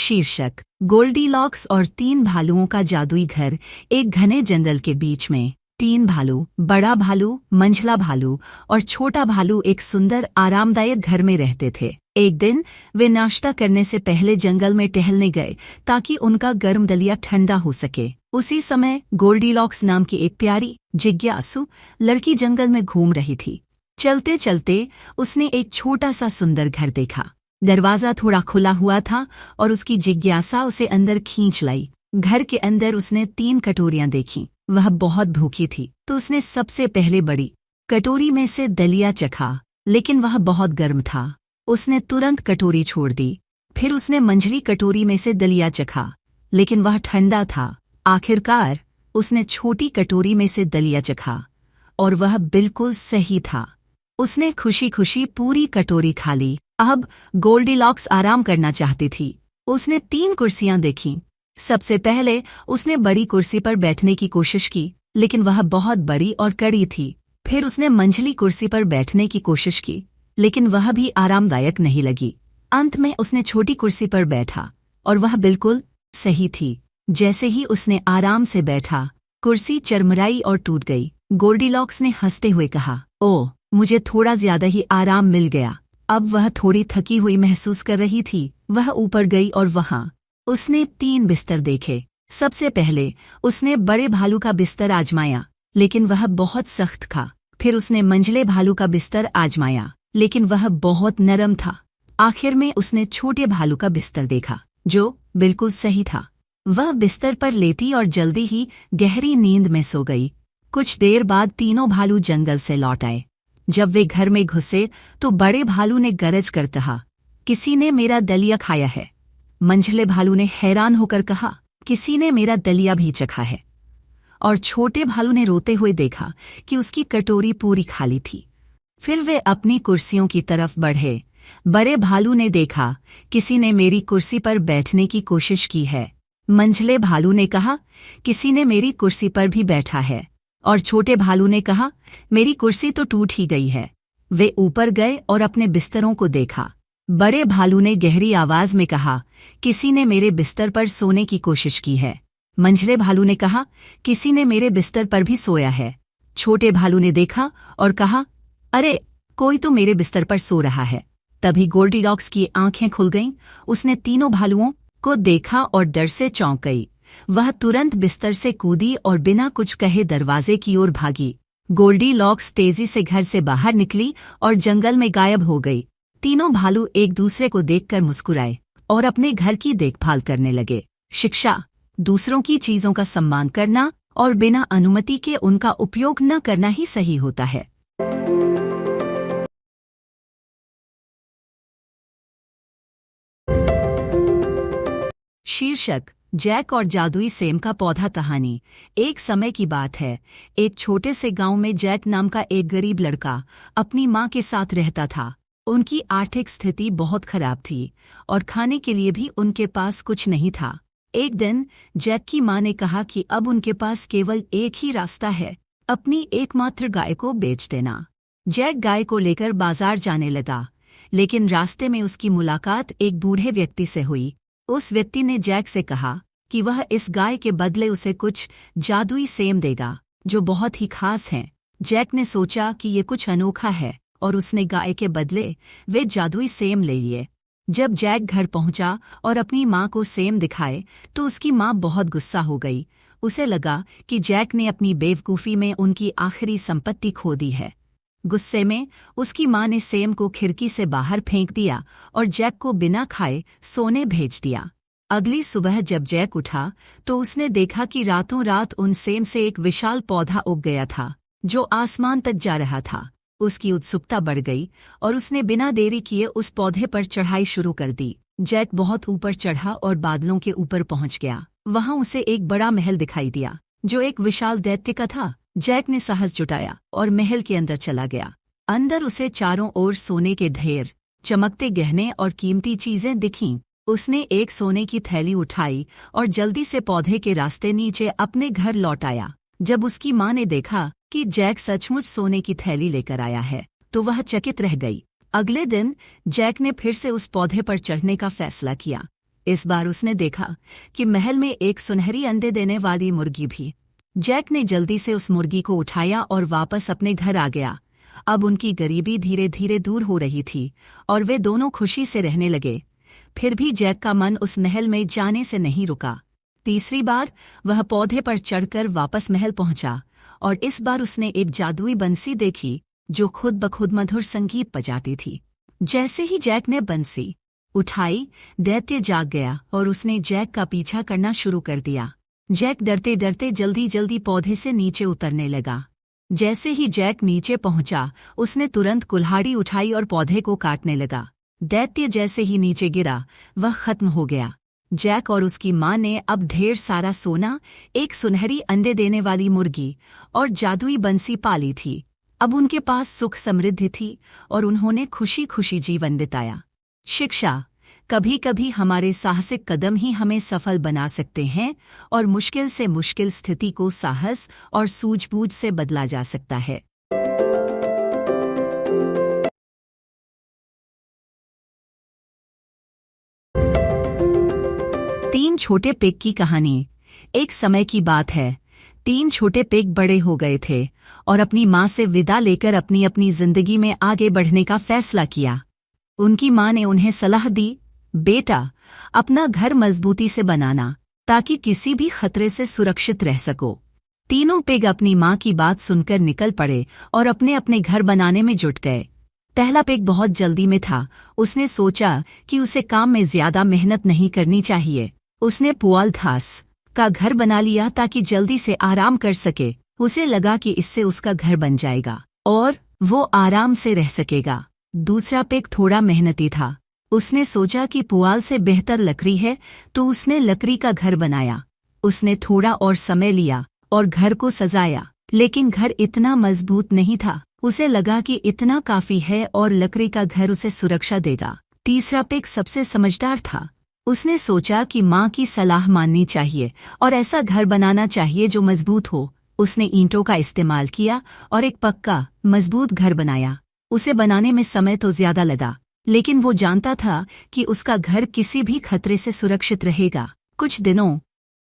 शीर्षक गोल्डीलॉक्स और तीन भालुओं का जादुई घर। एक घने जंगल के बीच में तीन भालू, बड़ा भालू, मंझला भालू और छोटा भालू एक सुंदर आरामदायक घर में रहते थे। एक दिन वे नाश्ता करने से पहले जंगल में टहलने गए ताकि उनका गर्म दलिया ठंडा हो सके। उसी समय गोल्डीलॉक्स नाम की एक प्यारी, जिज्ञासु लड़की जंगल में घूम रही थी। चलते चलते उसने एक छोटा सा सुंदर घर देखा। दरवाज़ा थोड़ा खुला हुआ था और उसकी जिज्ञासा उसे अंदर खींच लाई। घर के अंदर उसने तीन कटोरियां देखीं। वह बहुत भूखी थी तो उसने सबसे पहले बड़ी कटोरी में से दलिया चखा, लेकिन वह बहुत गर्म था। उसने तुरंत कटोरी छोड़ दी। फिर उसने मंझली कटोरी में से दलिया चखा, लेकिन वह ठंडा था। आखिरकार उसने छोटी कटोरी में से दलिया चखा और वह बिल्कुल सही था। उसने खुशी खुशी पूरी कटोरी खा ली। अब गोल्डीलॉक्स आराम करना चाहती थी। उसने तीन कुर्सियां देखीं। सबसे पहले उसने बड़ी कुर्सी पर बैठने की कोशिश की, लेकिन वह बहुत बड़ी और कड़ी थी। फिर उसने मंझली कुर्सी पर बैठने की कोशिश की, लेकिन वह भी आरामदायक नहीं लगी। अंत में उसने छोटी कुर्सी पर बैठा और वह बिल्कुल सही थी। जैसे ही उसने आराम से बैठा, कुर्सी चरमराई और टूट गई। गोल्डीलॉक्स ने हंसते हुए कहा, ओह, मुझे थोड़ा ज्यादा ही आराम मिल गया। अब वह थोड़ी थकी हुई महसूस कर रही थी। वह ऊपर गई और वहां उसने तीन बिस्तर देखे। सबसे पहले उसने बड़े भालू का बिस्तर आजमाया, लेकिन वह बहुत सख्त था। फिर उसने मंझले भालू का बिस्तर आजमाया, लेकिन वह बहुत नरम था। आखिर में उसने छोटे भालू का बिस्तर देखा, जो बिल्कुल सही था। वह बिस्तर पर लेटी और जल्दी ही गहरी नींद में सो गई। कुछ देर बाद तीनों भालू जंगल से लौट आए। जब वे घर में घुसे तो बड़े भालू ने गरज कर कहा, किसी ने मेरा दलिया खाया है। मंझले भालू ने हैरान होकर कहा, किसी ने मेरा दलिया भी चखा है। और छोटे भालू ने रोते हुए देखा कि उसकी कटोरी पूरी खाली थी। फिर वे अपनी कुर्सियों की तरफ बढ़े। बड़े भालू ने देखा, किसी ने मेरी कुर्सी पर बैठने की कोशिश की है। मंझले भालू ने कहा, किसी ने मेरी कुर्सी पर भी बैठा है। और छोटे भालू ने कहा, मेरी कुर्सी तो टूट ही गई है। वे ऊपर गए और अपने बिस्तरों को देखा। बड़े भालू ने गहरी आवाज में कहा, किसी ने मेरे बिस्तर पर सोने की कोशिश की है। मंझले भालू ने कहा, किसी ने मेरे बिस्तर पर भी सोया है। छोटे भालू ने देखा और कहा, अरे, कोई तो मेरे बिस्तर पर सो रहा है। तभी गोल्डीलॉक्स की आंखें खुल गईं। उसने तीनों भालुओं को देखा और डर से चौंक गई। वह तुरंत बिस्तर से कूदी और बिना कुछ कहे दरवाजे की ओर भागी। गोल्डीलॉक्स तेजी से घर से बाहर निकली और जंगल में गायब हो गई। तीनों भालू एक दूसरे को देखकर मुस्कुराए और अपने घर की देखभाल करने लगे। शिक्षा: दूसरों की चीजों का सम्मान करना और बिना अनुमति के उनका उपयोग न करना ही सही होता है। शीर्षक जैक और जादुई सेम का पौधा कहानी। एक समय की बात है। एक छोटे से गांव में जैक नाम का एक गरीब लड़का अपनी मां के साथ रहता था। उनकी आर्थिक स्थिति बहुत खराब थी और खाने के लिए भी उनके पास कुछ नहीं था। एक दिन जैक की मां ने कहा कि अब उनके पास केवल एक ही रास्ता है, अपनी एकमात्र गाय को बेच देना। जैक गाय को लेकर बाजार जाने लगा, लेकिन रास्ते में उसकी मुलाकात एक बूढ़े व्यक्ति से हुई। उस व्यक्ति ने जैक से कहा कि वह इस गाय के बदले उसे कुछ जादुई सेम देगा, जो बहुत ही खास हैं। जैक ने सोचा कि ये कुछ अनोखा है और उसने गाय के बदले वे जादुई सेम ले लिए। जब जैक घर पहुंचा और अपनी मां को सेम दिखाए तो उसकी मां बहुत गुस्सा हो गई। उसे लगा कि जैक ने अपनी बेवकूफ़ी में उनकी आखिरी संपत्ति खो दी है। गुस्से में उसकी मां ने सेम को खिड़की से बाहर फेंक दिया और जैक को बिना खाए सोने भेज दिया। अगली सुबह जब जैक उठा तो उसने देखा कि रातों रात उन सेम से एक विशाल पौधा उग गया था, जो आसमान तक जा रहा था। उसकी उत्सुकता बढ़ गई और उसने बिना देरी किए उस पौधे पर चढ़ाई शुरू कर दी। जैक बहुत ऊपर चढ़ा और बादलों के ऊपर पहुंच गया। वहां उसे एक बड़ा महल दिखाई दिया, जो एक विशाल दैत्य का था। जैक ने साहस जुटाया और महल के अंदर चला गया। अंदर उसे चारों ओर सोने के ढेर, चमकते गहने और कीमती चीजें दिखीं। उसने एक सोने की थैली उठाई और जल्दी से पौधे के रास्ते नीचे अपने घर लौट आया। जब उसकी मां ने देखा कि जैक सचमुच सोने की थैली लेकर आया है, तो वह चकित रह गई। अगले दिन जैक ने फिर से उस पौधे पर चढ़ने का फैसला किया। इस बार उसने देखा कि महल में एक सुनहरी अंडे देने वाली मुर्गी भी। जैक ने जल्दी से उस मुर्गी को उठाया और वापस अपने घर आ गया। अब उनकी गरीबी धीरे धीरे दूर हो रही थी और वे दोनों खुशी से रहने लगे। फिर भी जैक का मन उस महल में जाने से नहीं रुका। तीसरी बार वह पौधे पर चढ़कर वापस महल पहुंचा और इस बार उसने एक जादुई बंसी देखी जो खुद ब खुद मधुर संगीत बजाती थी। जैसे ही जैक ने बंसी उठाई, दैत्य जाग गया और उसने जैक का पीछा करना शुरू कर दिया। जैक डरते डरते जल्दी जल्दी पौधे से नीचे उतरने लगा। जैसे ही जैक नीचे पहुंचा, उसने तुरंत कुल्हाड़ी उठाई और पौधे को काटने लगा। दैत्य जैसे ही नीचे गिरा, वह खत्म हो गया। जैक और उसकी माँ ने अब ढेर सारा सोना, एक सुनहरी अंडे देने वाली मुर्गी और जादुई बंसी पाली थी। अब उनके पास सुख समृद्धि थी और उन्होंने खुशी खुशी जीवन बिताया। शिक्षा: कभी कभी हमारे साहसिक कदम ही हमें सफल बना सकते हैं और मुश्किल से मुश्किल स्थिति को साहस और सूझबूझ से बदला जा सकता है। तीन छोटे पिग की कहानी। एक समय की बात है, तीन छोटे पिग बड़े हो गए थे और अपनी माँ से विदा लेकर अपनी अपनी जिंदगी में आगे बढ़ने का फैसला किया। उनकी माँ ने उन्हें सलाह दी, बेटा, अपना घर मजबूती से बनाना ताकि किसी भी खतरे से सुरक्षित रह सको। तीनों पिग अपनी माँ की बात सुनकर निकल पड़े और अपने अपने घर बनाने में जुट गए। पहला पिग बहुत जल्दी में था। उसने सोचा कि उसे काम में ज्यादा मेहनत नहीं करनी चाहिए। उसने पुआल घास का घर बना लिया ताकि जल्दी से आराम कर सके। उसे लगा कि इससे उसका घर बन जाएगा और वो आराम से रह सकेगा। दूसरा पिग थोड़ा मेहनती था। उसने सोचा कि पुआल से बेहतर लकड़ी है, तो उसने लकड़ी का घर बनाया। उसने थोड़ा और समय लिया और घर को सजाया, लेकिन घर इतना मजबूत नहीं था। उसे लगा कि इतना काफी है और लकड़ी का घर उसे सुरक्षा देगा। तीसरा पिग सबसे समझदार था। उसने सोचा कि माँ की सलाह माननी चाहिए और ऐसा घर बनाना चाहिए जो मजबूत हो। उसने ईंटों का इस्तेमाल किया और एक पक्का मजबूत घर बनाया। उसे बनाने में समय तो ज्यादा लगा, लेकिन वो जानता था कि उसका घर किसी भी खतरे से सुरक्षित रहेगा। कुछ दिनों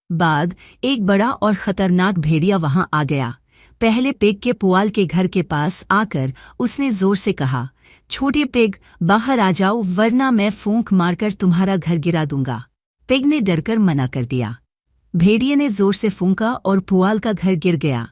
बाद एक बड़ा और खतरनाक भेड़िया वहां आ गया। पहले पिग के पुआल के घर के पास आकर उसने जोर से कहा, छोटे पिग, बाहर आ जाओ वरना मैं फूंक मारकर तुम्हारा घर गिरा दूंगा। पिग ने डरकर मना कर दिया। भेड़िए ने जोर से फूंका और पुआल का घर गिर गया।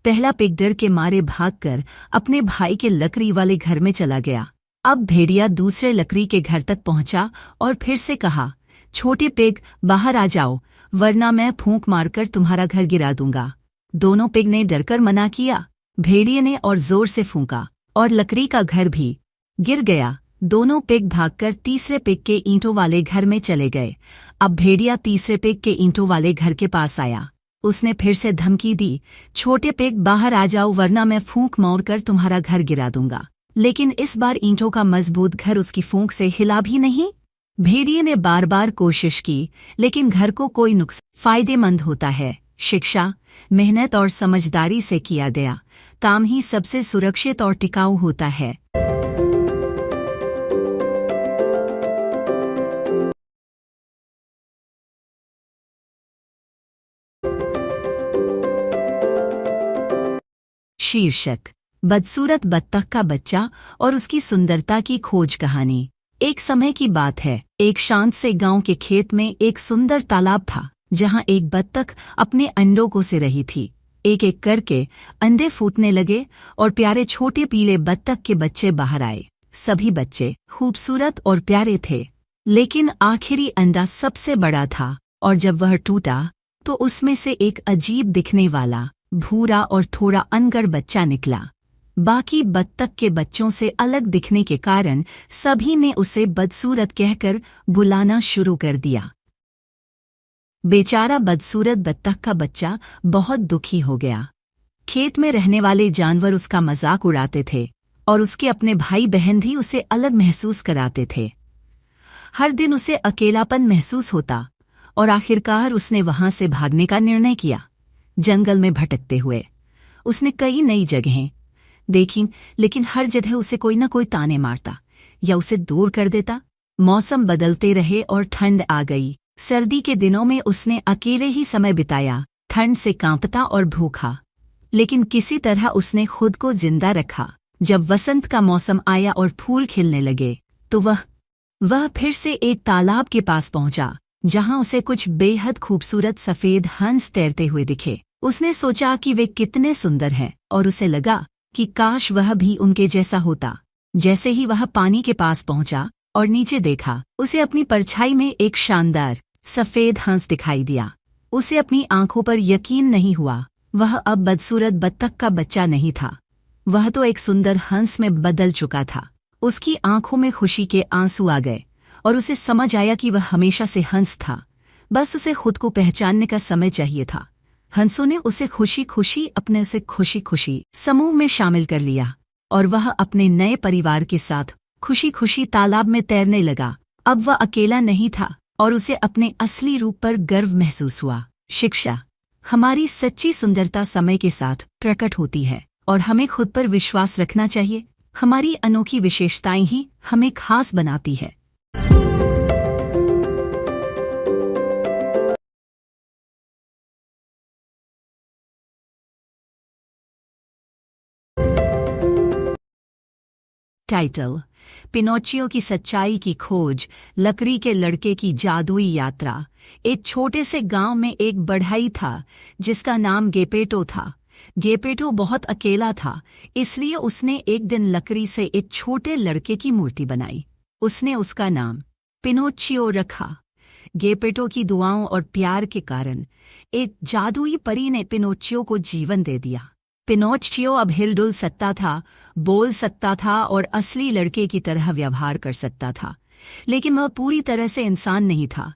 पहला पिग डर के मारे भागकर अपने भाई के लकड़ी वाले घर में चला गया। अब भेड़िया दूसरे लकड़ी के घर तक पहुंचा और फिर से कहा, छोटे पिग, बाहर आ जाओ वरना मैं फूंक मारकर तुम्हारा घर गिरा दूंगा। दोनों पिग ने डरकर मना किया। भेड़िए ने और जोर से फूंका और लकड़ी का घर भी गिर गया। दोनों पिग भागकर तीसरे पिग के ईंटों वाले घर में चले गए। अब भेड़िया तीसरे पिग के ईंटों वाले घर के पास आया। उसने फिर से धमकी दी, छोटे पिग, बाहर आ जाओ वरना मैं फूंक मारकर तुम्हारा घर गिरा दूंगा। लेकिन इस बार ईंटों का मजबूत घर उसकी फूंक से हिला भी नहीं। भेड़िए ने बार बार कोशिश की, लेकिन घर को कोई नुकसान फायदेमंद होता है। शिक्षा: मेहनत और समझदारी से किया गया काम ही सबसे सुरक्षित और टिकाऊ होता है। शीर्षक: बदसूरत बत्तख का बच्चा और उसकी सुंदरता की खोज कहानी। एक समय की बात है, एक शांत से गांव के खेत में एक सुंदर तालाब था जहां एक बत्तख अपने अंडों को से रही थी। एक एक करके अंडे फूटने लगे और प्यारे छोटे पीले बत्तख के बच्चे बाहर आए। सभी बच्चे खूबसूरत और प्यारे थे, लेकिन आखिरी अंडा सबसे बड़ा था और जब वह टूटा तो उसमें से एक अजीब दिखने वाला भूरा और थोड़ा अनगढ़ बच्चा निकला। बाकी बत्तख के बच्चों से अलग दिखने के कारण सभी ने उसे बदसूरत कहकर बुलाना शुरू कर दिया। बेचारा बदसूरत बत्तख का बच्चा बहुत दुखी हो गया। खेत में रहने वाले जानवर उसका मजाक उड़ाते थे और उसके अपने भाई बहन भी उसे अलग महसूस कराते थे। हर दिन उसे अकेलापन महसूस होता और आखिरकार उसने वहां से भागने का निर्णय किया। जंगल में भटकते हुए उसने कई नई जगहें देखी, लेकिन हर जगह उसे कोई न कोई ताने मारता या उसे दूर कर देता। मौसम बदलते रहे और ठंड आ गई। सर्दी के दिनों में उसने अकेले ही समय बिताया, ठंड से कांपता और भूखा, लेकिन किसी तरह उसने खुद को जिंदा रखा। जब वसंत का मौसम आया और फूल खिलने लगे तो वह फिर से एक तालाब के पास पहुंचा, जहां उसे कुछ बेहद खूबसूरत सफेद हंस तैरते हुए दिखे। उसने सोचा कि वे कितने सुंदर हैं और उसे लगा कि काश वह भी उनके जैसा होता। जैसे ही वह पानी के पास पहुंचा और नीचे देखा, उसे अपनी परछाई में एक शानदार सफेद हंस दिखाई दिया। उसे अपनी आंखों पर यकीन नहीं हुआ। वह अब बदसूरत बत्तख का बच्चा नहीं था, वह तो एक सुंदर हंस में बदल चुका था। उसकी आंखों में खुशी के आंसू आ गए और उसे समझ आया कि वह हमेशा से हंस था, बस उसे खुद को पहचानने का समय चाहिए था। हंसों ने उसे खुशी खुशी समूह में शामिल कर लिया और वह अपने नए परिवार के साथ खुशी खुशी तालाब में तैरने लगा। अब वह अकेला नहीं था और उसे अपने असली रूप पर गर्व महसूस हुआ। शिक्षा: हमारी सच्ची सुंदरता समय के साथ प्रकट होती है और हमें खुद पर विश्वास रखना चाहिए। हमारी अनोखी विशेषताएं ही हमें खास बनाती है। टाइटल: पिनोचियो की सच्चाई की खोज, लकड़ी के लड़के की जादुई यात्रा। एक छोटे से गांव में एक बढ़ई था जिसका नाम गेपेटो था। गेपेटो बहुत अकेला था, इसलिए उसने एक दिन लकड़ी से एक छोटे लड़के की मूर्ति बनाई। उसने उसका नाम पिनोचियो रखा। गेपेटो की दुआओं और प्यार के कारण एक जादुई परी ने पिनोचियो को जीवन दे दिया। पिनोचियो अब हिलडुल सकता था, बोल सकता था और असली लड़के की तरह व्यवहार कर सकता था, लेकिन वह पूरी तरह से इंसान नहीं था।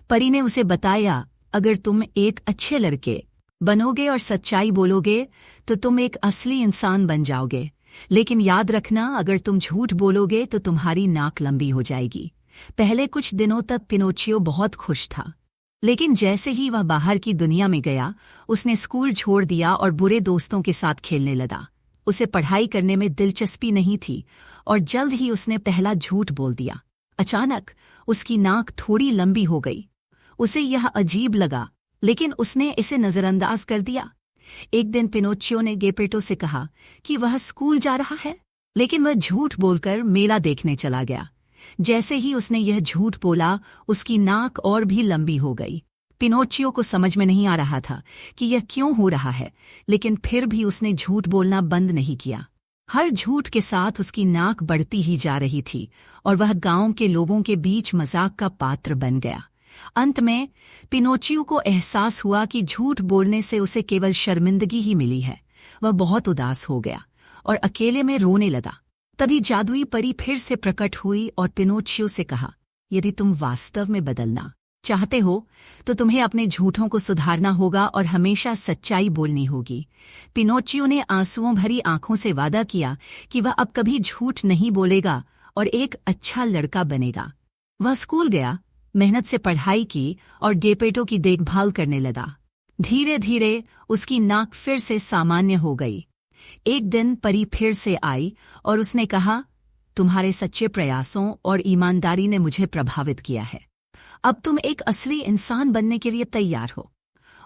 परी ने उसे बताया, अगर तुम एक अच्छे लड़के बनोगे और सच्चाई बोलोगे तो तुम एक असली इंसान बन जाओगे, लेकिन याद रखना, अगर तुम झूठ बोलोगे तो तुम्हारी नाक लंबी हो जाएगी। पहले कुछ दिनों तक पिनोचियो बहुत खुश था, लेकिन जैसे ही वह बाहर की दुनिया में गया, उसने स्कूल छोड़ दिया और बुरे दोस्तों के साथ खेलने लगा। उसे पढ़ाई करने में दिलचस्पी नहीं थी और जल्द ही उसने पहला झूठ बोल दिया। अचानक उसकी नाक थोड़ी लंबी हो गई। उसे यह अजीब लगा, लेकिन उसने इसे नजरअंदाज कर दिया। एक दिन पिनोचियो ने गेपेटो से कहा कि वह स्कूल जा रहा है, लेकिन वह झूठ बोलकर मेला देखने चला गया। जैसे ही उसने यह झूठ बोला, उसकी नाक और भी लंबी हो गई। पिनोचियो को समझ में नहीं आ रहा था कि यह क्यों हो रहा है, लेकिन फिर भी उसने झूठ बोलना बंद नहीं किया। हर झूठ के साथ उसकी नाक बढ़ती ही जा रही थी और वह गांव के लोगों के बीच मजाक का पात्र बन गया। अंत में पिनोचियो को एहसास हुआ कि झूठ बोलने से उसे केवल शर्मिंदगी ही मिली है। वह बहुत उदास हो गया और अकेले में रोने लगा। तभी जादुई परी फिर से प्रकट हुई और पिनोचियो से कहा, यदि तुम वास्तव में बदलना चाहते हो तो तुम्हें अपने झूठों को सुधारना होगा और हमेशा सच्चाई बोलनी होगी। पिनोचियो ने आंसुओं भरी आंखों से वादा किया कि वह अब कभी झूठ नहीं बोलेगा और एक अच्छा लड़का बनेगा। वह स्कूल गया, मेहनत से पढ़ाई की और गेपेटो की देखभाल करने लगा। धीरे धीरे उसकी नाक फिर से सामान्य हो गई। एक दिन परी फिर से आई और उसने कहा, तुम्हारे सच्चे प्रयासों और ईमानदारी ने मुझे प्रभावित किया है। अब तुम एक असली इंसान बनने के लिए तैयार हो।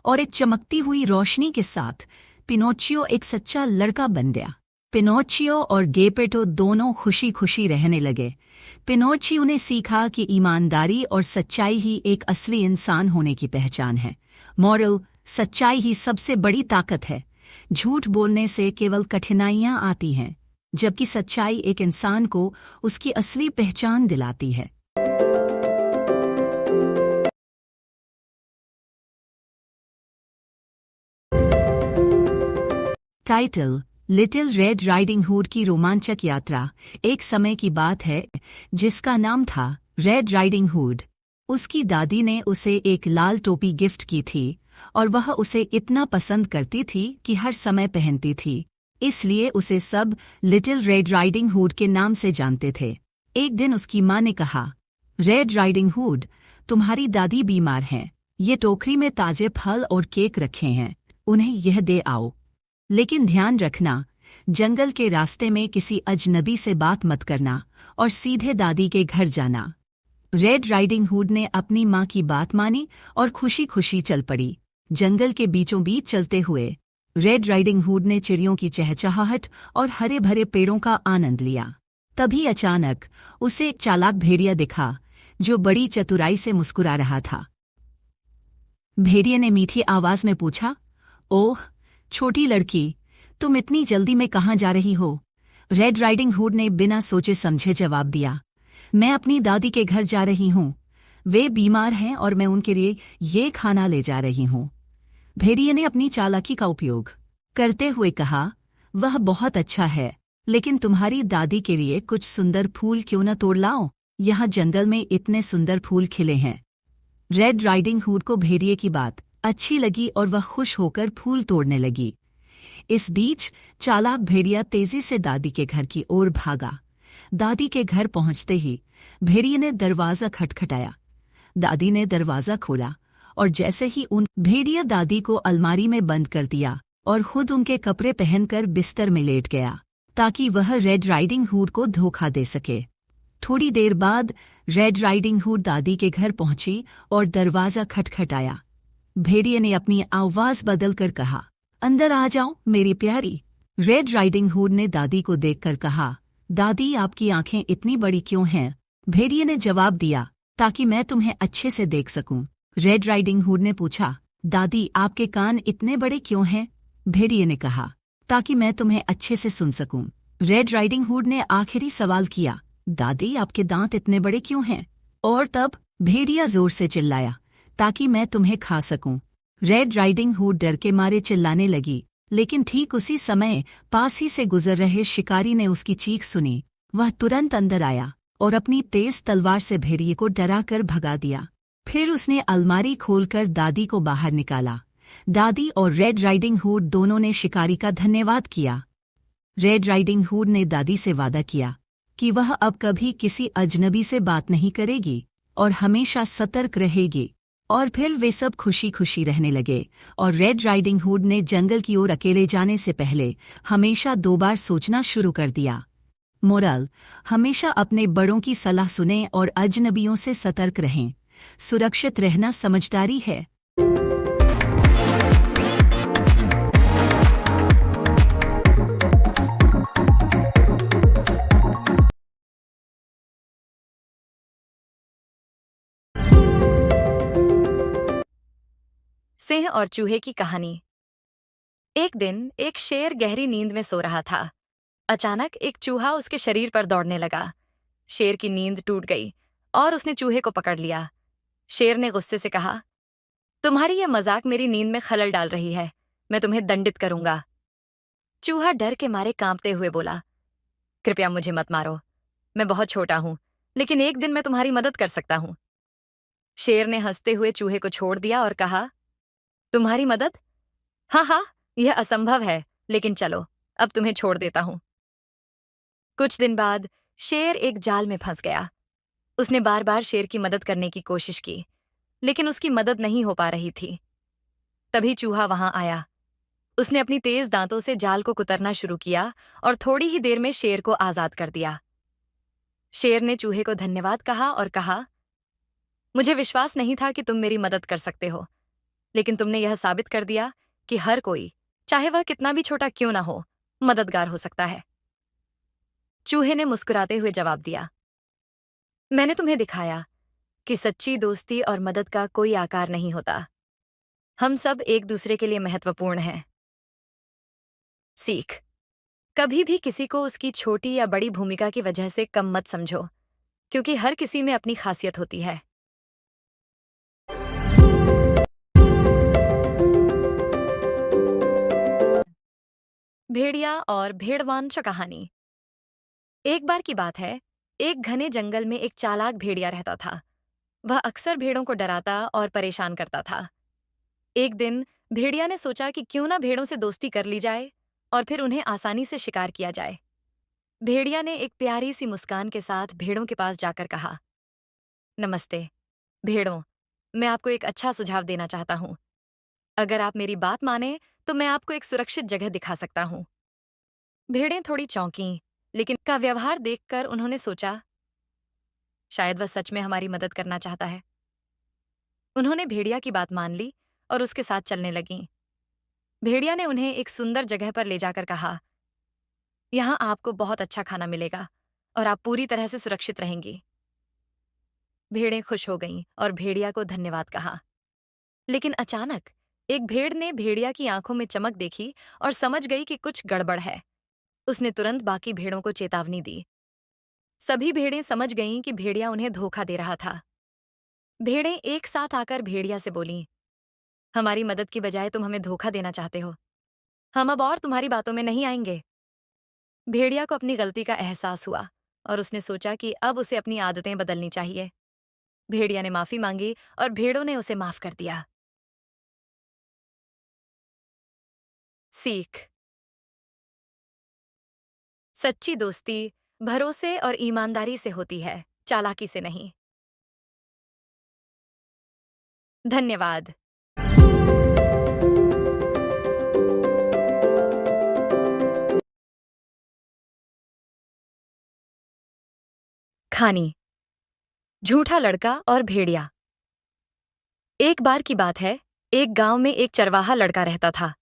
और एक चमकती हुई रोशनी के साथ पिनोचियो एक सच्चा लड़का बन गया। पिनोचियो और गेपेटो दोनों खुशी खुशी रहने लगे। पिनोचियो ने सीखा कि ईमानदारी और सच्चाई ही एक असली इंसान होने की पहचान है। मॉरल: सच्चाई ही सबसे बड़ी ताकत है। झूठ बोलने से केवल कठिनाइयां आती हैं, जबकि सच्चाई एक इंसान को उसकी असली पहचान दिलाती है। Title: little red riding hood की रोमांचक यात्रा। एक समय की बात है जिसका नाम था रेड राइडिंग हुड। उसकी दादी ने उसे एक लाल टोपी गिफ्ट की थी और वह उसे इतना पसंद करती थी कि हर समय पहनती थी, इसलिए उसे सब लिटिल रेड राइडिंग हुड के नाम से जानते थे। एक दिन उसकी माँ ने कहा, रेड राइडिंग हुड, तुम्हारी दादी बीमार हैं। ये टोकरी में ताजे फल और केक रखे हैं, उन्हें यह दे आओ। लेकिन ध्यान रखना, जंगल के रास्ते में किसी अजनबी से बात मत करना और सीधे दादी के घर जाना। रेड राइडिंग हुड ने अपनी माँ की बात मानी और खुशी खुशी चल पड़ी। जंगल के बीचों बीच चलते हुए रेड राइडिंग हुड ने चिड़ियों की चहचहाहट और हरे भरे पेड़ों का आनंद लिया। तभी अचानक उसे एक चालाक भेड़िया दिखा जो बड़ी चतुराई से मुस्कुरा रहा था। भेड़िए ने मीठी आवाज में पूछा, ओह छोटी लड़की, तुम इतनी जल्दी में कहाँ जा रही हो? रेड राइडिंग हुड ने बिना सोचे समझे जवाब दिया, मैं अपनी दादी के घर जा रही हूँ। वे बीमार हैं और मैं उनके लिए ये खाना ले जा रही हूँ। भेड़िए ने अपनी चालाकी का उपयोग करते हुए कहा, वह बहुत अच्छा है, लेकिन तुम्हारी दादी के लिए कुछ सुंदर फूल क्यों न तोड़ लाओ? यहाँ जंगल में इतने सुंदर फूल खिले हैं। रेड राइडिंग हुड को भेड़िए की बात अच्छी लगी और वह खुश होकर फूल तोड़ने लगी। इस बीच चालाक भेड़िया तेजी से दादी के घर की ओर भागा। दादी के घर पहुंचते ही भेड़िए ने दरवाजा खटखटाया। दादी ने दरवाजा खोला और जैसे ही उन भेड़िया दादी को अलमारी में बंद कर दिया और खुद उनके कपड़े पहनकर बिस्तर में लेट गया ताकि वह रेड राइडिंग हुड को धोखा दे सके। थोड़ी देर बाद रेड राइडिंग हुड दादी के घर पहुंची और दरवाजा खटखटाया। भेड़िए ने अपनी आवाज बदलकर कहा, अंदर आ जाओ मेरी प्यारी। रेड राइडिंग हुड ने दादी को देखकर कहा, दादी आपकी आंखें इतनी बड़ी क्यों हैं? भेड़िए ने जवाब दिया, ताकि मैं तुम्हें अच्छे से देख सकूं। रेड राइडिंग हुड ने पूछा, दादी आपके कान इतने बड़े क्यों हैं? भेड़िए ने कहा, ताकि मैं तुम्हें अच्छे से सुन सकूं। रेड राइडिंग हुड ने आखिरी सवाल किया, दादी आपके दांत इतने बड़े क्यों हैं? और तब भेड़िया जोर से चिल्लाया, ताकि मैं तुम्हें खा सकूं। रेड राइडिंग हुड डर के मारे चिल्लाने लगी, लेकिन ठीक उसी समय पास ही से गुजर रहे शिकारी ने उसकी चीख सुनी। वह तुरंत अंदर आया और अपनी तेज तलवार से भेड़िए को डराकर भगा दिया। फिर उसने अलमारी खोलकर दादी को बाहर निकाला। दादी और रेड राइडिंग हुड दोनों ने शिकारी का धन्यवाद किया। रेड राइडिंग हुड ने दादी से वादा किया कि वह अब कभी किसी अजनबी से बात नहीं करेगी और हमेशा सतर्क रहेगी। और फिर वे सब खुशी खुशी रहने लगे और रेड राइडिंग हुड ने जंगल की ओर अकेले जाने से पहले हमेशा 2 बार सोचना शुरू कर दिया। मोरल, हमेशा अपने बड़ों की सलाह सुनें और अजनबियों से सतर्क रहें। सुरक्षित रहना समझदारी है। सिंह और चूहे की कहानी। एक दिन एक शेर गहरी नींद में सो रहा था। अचानक एक चूहा उसके शरीर पर दौड़ने लगा। शेर की नींद टूट गई और उसने चूहे को पकड़ लिया। शेर ने गुस्से से कहा, तुम्हारी यह मजाक मेरी नींद में खलल डाल रही है। मैं तुम्हें दंडित करूंगा। चूहा डर के मारे कांपते हुए बोला, कृपया मुझे मत मारो। मैं बहुत छोटा हूं, लेकिन एक दिन मैं तुम्हारी मदद कर सकता हूं। शेर ने हंसते हुए चूहे को छोड़ दिया और कहा, तुम्हारी मदद? हाँ हाँ, यह असंभव है, लेकिन चलो, अब तुम्हें छोड़ देता हूं। कुछ दिन बाद शेर एक जाल में फंस गया। उसने बार बार शेर की मदद करने की कोशिश की, लेकिन उसकी मदद नहीं हो पा रही थी। तभी चूहा वहां आया। उसने अपनी तेज दांतों से जाल को कुतरना शुरू किया और थोड़ी ही देर में शेर को आजाद कर दिया। शेर ने चूहे को धन्यवाद कहा और कहा, मुझे विश्वास नहीं था कि तुम मेरी मदद कर सकते हो, लेकिन तुमने यह साबित कर दिया कि हर कोई, चाहे वह कितना भी छोटा क्यों ना हो, मददगार हो सकता है। चूहे ने मुस्कुराते हुए जवाब दिया, मैंने तुम्हें दिखाया कि सच्ची दोस्ती और मदद का कोई आकार नहीं होता। हम सब एक दूसरे के लिए महत्वपूर्ण हैं। सीख, कभी भी किसी को उसकी छोटी या बड़ी भूमिका की वजह से कम मत समझो, क्योंकि हर किसी में अपनी खासियत होती है। भेड़िया और भेड़वांश कहानी। एक बार की बात है, एक घने जंगल में एक चालाक भेड़िया रहता था। वह अक्सर भेड़ों को डराता और परेशान करता था। एक दिन भेड़िया ने सोचा कि क्यों ना भेड़ों से दोस्ती कर ली जाए और फिर उन्हें आसानी से शिकार किया जाए। भेड़िया ने एक प्यारी सी मुस्कान के साथ भेड़ों के पास जाकर कहा, नमस्ते भेड़ों, मैं आपको एक अच्छा सुझाव देना चाहता हूँ। अगर आप मेरी बात माने तो मैं आपको एक सुरक्षित जगह दिखा सकता हूँ। भेड़ें थोड़ी चौंकीं, लेकिन का व्यवहार देखकर उन्होंने सोचा, शायद वह सच में हमारी मदद करना चाहता है। उन्होंने भेड़िया की बात मान ली और उसके साथ चलने लगीं। भेड़िया ने उन्हें एक सुंदर जगह पर ले जाकर कहा, यहाँ आपको बहुत अच्छा खाना मिलेगा और आप पूरी तरह से सुरक्षित रहेंगी। भेड़ें खुश हो गईं और भेड़िया को धन्यवाद कहा। लेकिन अचानक एक भेड़ ने भेड़िया की आंखों में चमक देखी और समझ गई कि कुछ गड़बड़ है। उसने तुरंत बाकी भेड़ों को चेतावनी दी। सभी भेड़ें समझ गईं कि भेड़िया उन्हें धोखा दे रहा था। भेड़ें एक साथ आकर भेड़िया से बोलीं, हमारी मदद की बजाय तुम हमें धोखा देना चाहते हो। हम अब और तुम्हारी बातों में नहीं आएंगे। भेड़िया को अपनी गलती का एहसास हुआ और उसने सोचा कि अब उसे अपनी आदतें बदलनी चाहिए। भेड़िया ने माफी मांगी और भेड़ों ने उसे माफ कर दिया। सीख। सच्ची दोस्ती भरोसे और ईमानदारी से होती है, चालाकी से नहीं। धन्यवाद। कहानी झूठा लड़का और भेड़िया। एक बार की बात है, एक गांव में एक चरवाहा लड़का रहता था।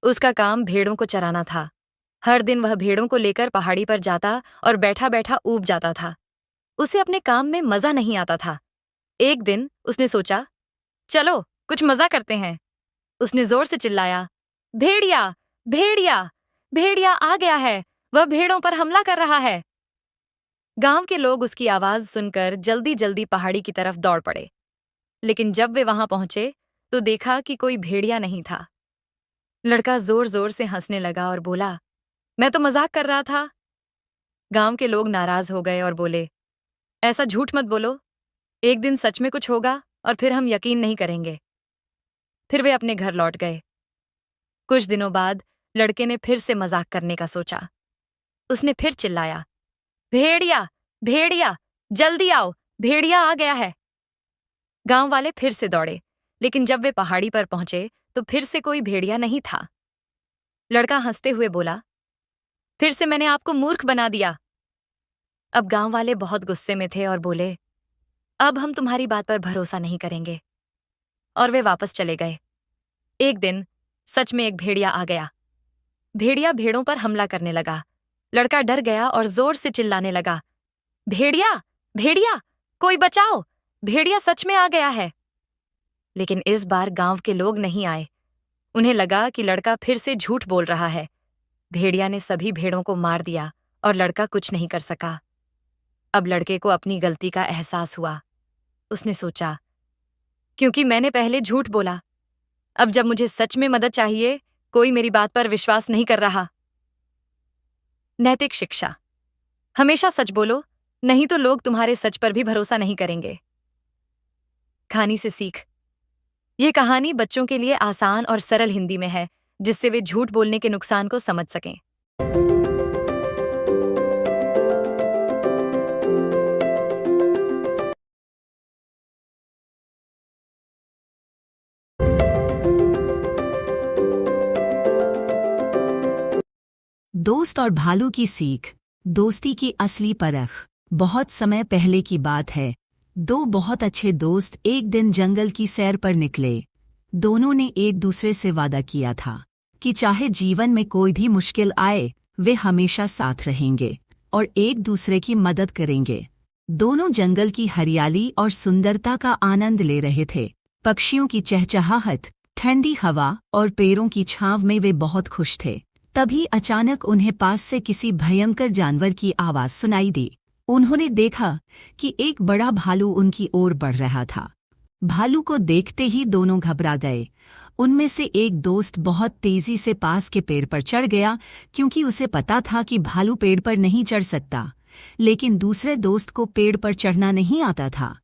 उसका काम भेड़ों को चराना था। हर दिन वह भेड़ों को लेकर पहाड़ी पर जाता और बैठा बैठा ऊब जाता था। उसे अपने काम में मजा नहीं आता था। एक दिन उसने सोचा, चलो कुछ मजा करते हैं। उसने जोर से चिल्लाया, भेड़िया भेड़िया भेड़िया आ गया है, वह भेड़ों पर हमला कर रहा है। गांव के लोग उसकी आवाज सुनकर जल्दी जल्दी पहाड़ी की तरफ दौड़ पड़े। लेकिन जब वे वहां पहुंचे तो देखा कि कोई भेड़िया नहीं था। लड़का जोर जोर से हंसने लगा और बोला, मैं तो मजाक कर रहा था। गांव के लोग नाराज हो गए और बोले, ऐसा झूठ मत बोलो, एक दिन सच में कुछ होगा और फिर हम यकीन नहीं करेंगे। फिर वे अपने घर लौट गए। कुछ दिनों बाद लड़के ने फिर से मजाक करने का सोचा। उसने फिर चिल्लाया, भेड़िया भेड़िया जल्दी आओ, भेड़िया आ गया है। गांव वाले फिर से दौड़े, लेकिन जब वे पहाड़ी पर पहुंचे तो फिर से कोई भेड़िया नहीं था। लड़का हंसते हुए बोला, फिर से मैंने आपको मूर्ख बना दिया। अब गांव वाले बहुत गुस्से में थे और बोले, अब हम तुम्हारी बात पर भरोसा नहीं करेंगे। और वे वापस चले गए। एक दिन सच में एक भेड़िया आ गया। भेड़िया भेड़ों पर हमला करने लगा। लड़का डर गया और जोर से चिल्लाने लगा, भेड़िया भेड़िया कोई बचाओ, भेड़िया सच में आ गया है। लेकिन इस बार गांव के लोग नहीं आए। उन्हें लगा कि लड़का फिर से झूठ बोल रहा है। भेड़िया ने सभी भेड़ों को मार दिया और लड़का कुछ नहीं कर सका। अब लड़के को अपनी गलती का एहसास हुआ। उसने सोचा, क्योंकि मैंने पहले झूठ बोला, अब जब मुझे सच में मदद चाहिए, कोई मेरी बात पर विश्वास नहीं कर रहा। नैतिक शिक्षा। हमेशा सच बोलो, नहीं तो लोग तुम्हारे सच पर भी भरोसा नहीं करेंगे। कहानी से सीख। ये कहानी बच्चों के लिए आसान और सरल हिंदी में है, जिससे वे झूठ बोलने के नुकसान को समझ सकें। दोस्त और भालू की सीख। दोस्ती की असली परख। बहुत समय पहले की बात है। दो बहुत अच्छे दोस्त एक दिन जंगल की सैर पर निकले। दोनों ने एक दूसरे से वादा किया था कि चाहे जीवन में कोई भी मुश्किल आए, वे हमेशा साथ रहेंगे और एक दूसरे की मदद करेंगे। दोनों जंगल की हरियाली और सुंदरता का आनंद ले रहे थे। पक्षियों की चहचहाहट, ठंडी हवा और पेड़ों की छांव में वे बहुत खुश थे। तभी अचानक उन्हें पास से किसी भयंकर जानवर की आवाज सुनाई दी। उन्होंने देखा कि एक बड़ा भालू उनकी ओर बढ़ रहा था। भालू को देखते ही दोनों घबरा गए। उनमें से एक दोस्त बहुत तेजी से पास के पेड़ पर चढ़ गया, क्योंकि उसे पता था कि भालू पेड़ पर नहीं चढ़ सकता। लेकिन दूसरे दोस्त को पेड़ पर चढ़ना नहीं आता था।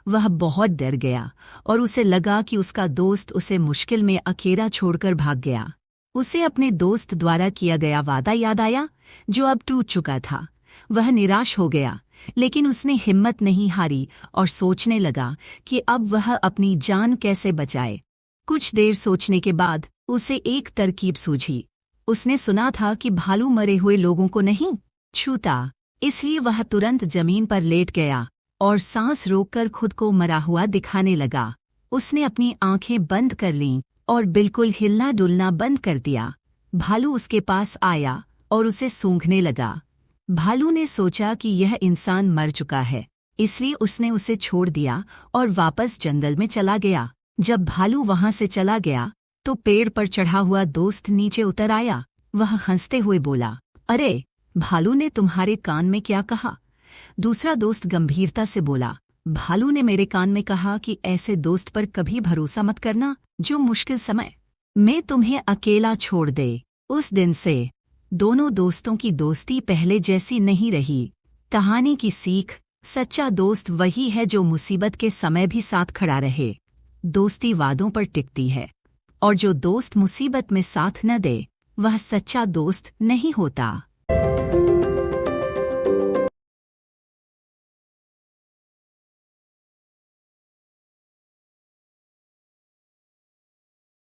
वह बहुत डर गया और उसे लगा कि उसका दोस्त उसे मुश्किल में अकेला छोड़कर भाग गया। उसे अपने दोस्त द्वारा किया गया वादा याद आया, जो अब टूट चुका था। वह निराश हो गया, लेकिन उसने हिम्मत नहीं हारी और सोचने लगा कि अब वह अपनी जान कैसे बचाए। कुछ देर सोचने के बाद उसे एक तरकीब सूझी। उसने सुना था कि भालू मरे हुए लोगों को नहीं छूता, इसलिए वह तुरंत जमीन पर लेट गया और सांस रोककर खुद को मरा हुआ दिखाने लगा। उसने अपनी आंखें बंद कर लीं और बिल्कुल हिलना डुलना बंद कर दिया। भालू उसके पास आया और उसे सूंघने लगा। भालू ने सोचा कि यह इंसान मर चुका है, इसलिए उसने उसे छोड़ दिया और वापस जंगल में चला गया। जब भालू वहां से चला गया तो पेड़ पर चढ़ा हुआ दोस्त नीचे उतर आया। वह हंसते हुए बोला, अरे, भालू ने तुम्हारे कान में क्या कहा? दूसरा दोस्त गंभीरता से बोला, भालू ने मेरे कान में कहा कि ऐसे दोस्त पर कभी भरोसा मत करना जो मुश्किल समय में तुम्हें अकेला छोड़ दे। उस दिन से दोनों दोस्तों की दोस्ती पहले जैसी नहीं रही। कहानी की सीख, सच्चा दोस्त वही है जो मुसीबत के समय भी साथ खड़ा रहे। दोस्ती वादों पर टिकती है, और जो दोस्त मुसीबत में साथ न दे वह सच्चा दोस्त नहीं होता।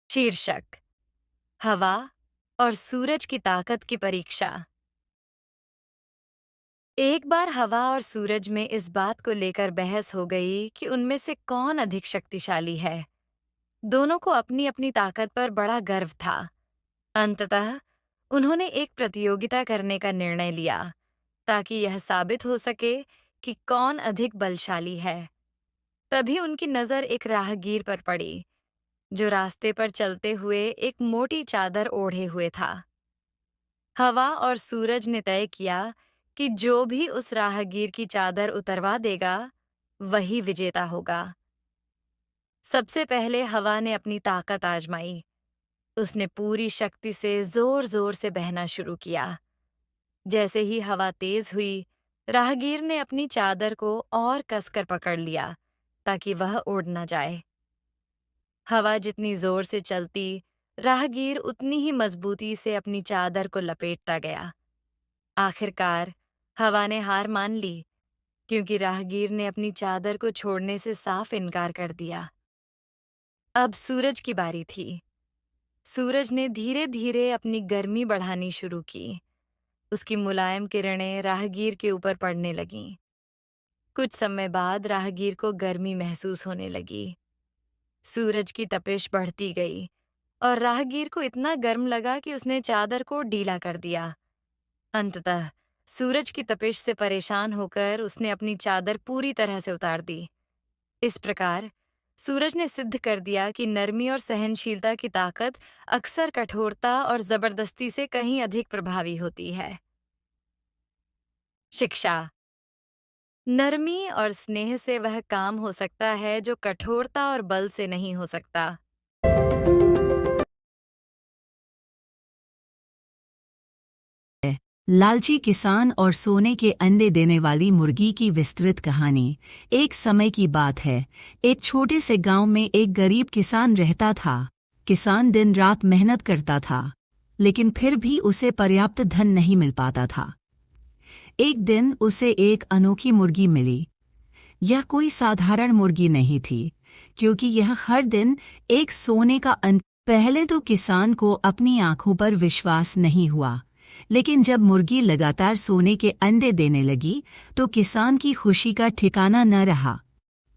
शीर्षक: हवा और सूरज की ताकत की परीक्षा। एक बार हवा और सूरज में इस बात को लेकर बहस हो गई कि उनमें से कौन अधिक शक्तिशाली है। दोनों को अपनी अपनी ताकत पर बड़ा गर्व था। अंततः उन्होंने एक प्रतियोगिता करने का निर्णय लिया ताकि यह साबित हो सके कि कौन अधिक बलशाली है। तभी उनकी नजर एक राहगीर पर पड़ी जो रास्ते पर चलते हुए एक मोटी चादर ओढ़े हुए था। हवा और सूरज ने तय किया कि जो भी उस राहगीर की चादर उतरवा देगा वही विजेता होगा। सबसे पहले हवा ने अपनी ताकत आजमाई। उसने पूरी शक्ति से जोर जोर से बहना शुरू किया। जैसे ही हवा तेज हुई, राहगीर ने अपनी चादर को और कसकर पकड़ लिया ताकि वह उड़ न जाए। हवा जितनी जोर से चलती, राहगीर उतनी ही मजबूती से अपनी चादर को लपेटता गया। आखिरकार हवा ने हार मान ली क्योंकि राहगीर ने अपनी चादर को छोड़ने से साफ इनकार कर दिया। अब सूरज की बारी थी। सूरज ने धीरे धीरे अपनी गर्मी बढ़ानी शुरू की। उसकी मुलायम किरणें राहगीर के ऊपर पड़ने लगीं। कुछ समय बाद राहगीर को गर्मी महसूस होने लगी। सूरज की तपिश बढ़ती गई और राहगीर को इतना गर्म लगा कि उसने चादर को ढीला कर दिया। अंततः सूरज की तपिश से परेशान होकर उसने अपनी चादर पूरी तरह से उतार दी। इस प्रकार सूरज ने सिद्ध कर दिया कि नरमी और सहनशीलता की ताकत अक्सर कठोरता और जबरदस्ती से कहीं अधिक प्रभावी होती है। शिक्षा: नरमी और स्नेह से वह काम हो सकता है जो कठोरता और बल से नहीं हो सकता। लालची किसान और सोने के अंडे देने वाली मुर्गी की विस्तृत कहानी। एक समय की बात है, एक छोटे से गांव में एक गरीब किसान रहता था। किसान दिन रात मेहनत करता था, लेकिन फिर भी उसे पर्याप्त धन नहीं मिल पाता था। एक दिन उसे एक अनोखी मुर्गी मिली। यह कोई साधारण मुर्गी नहीं थी, क्योंकि यह हर दिन एक सोने का अंडा। पहले तो किसान को अपनी आंखों पर विश्वास नहीं हुआ, लेकिन जब मुर्गी लगातार सोने के अंडे देने लगी तो किसान की खुशी का ठिकाना न रहा।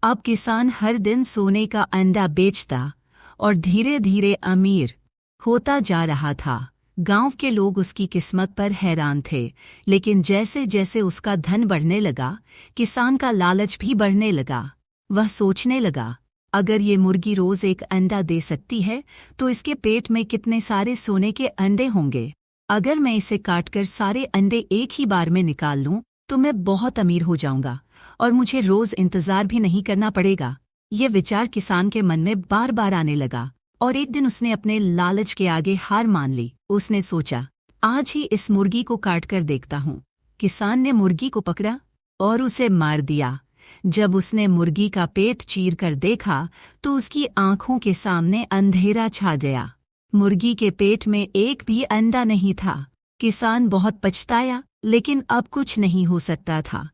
अब किसान हर दिन सोने का अंडा बेचता और धीरे धीरे अमीर होता जा रहा था। गांव के लोग उसकी किस्मत पर हैरान थे, लेकिन जैसे जैसे उसका धन बढ़ने लगा, किसान का लालच भी बढ़ने लगा। वह सोचने लगा, अगर ये मुर्गी रोज एक अंडा दे सकती है तो इसके पेट में कितने सारे सोने के अंडे होंगे। अगर मैं इसे काटकर सारे अंडे एक ही बार में निकाल लूं तो मैं बहुत अमीर हो जाऊंगा और मुझे रोज इंतजार भी नहीं करना पड़ेगा। ये विचार किसान के मन में बार बार आने लगा और एक दिन उसने अपने लालच के आगे हार मान ली। उसने सोचा, आज ही इस मुर्गी को काटकर देखता हूँ। किसान ने मुर्गी को पकड़ा और उसे मार दिया। जब उसने मुर्गी का पेट चीर कर देखा तो उसकी आंखों के सामने अंधेरा छा गया। मुर्गी के पेट में एक भी अंडा नहीं था। किसान बहुत पछताया, लेकिन अब कुछ नहीं हो सकता था।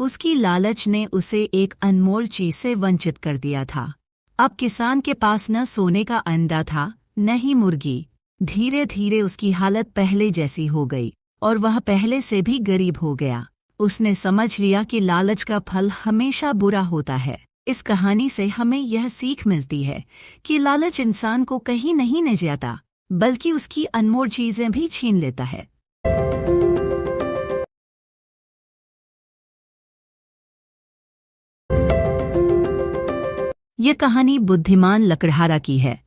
उसकी लालच ने उसे एक अनमोल चीज से वंचित कर दिया था। अब किसान के पास न सोने का अंडा था, न ही मुर्गी। धीरे धीरे उसकी हालत पहले जैसी हो गई और वह पहले से भी गरीब हो गया। उसने समझ लिया कि लालच का फल हमेशा बुरा होता है। इस कहानी से हमें यह सीख मिलती है कि लालच इंसान को कहीं नहीं ले जाता, बल्कि उसकी अनमोल चीजें भी छीन लेता है। ये कहानी बुद्धिमान लकड़हारा की है।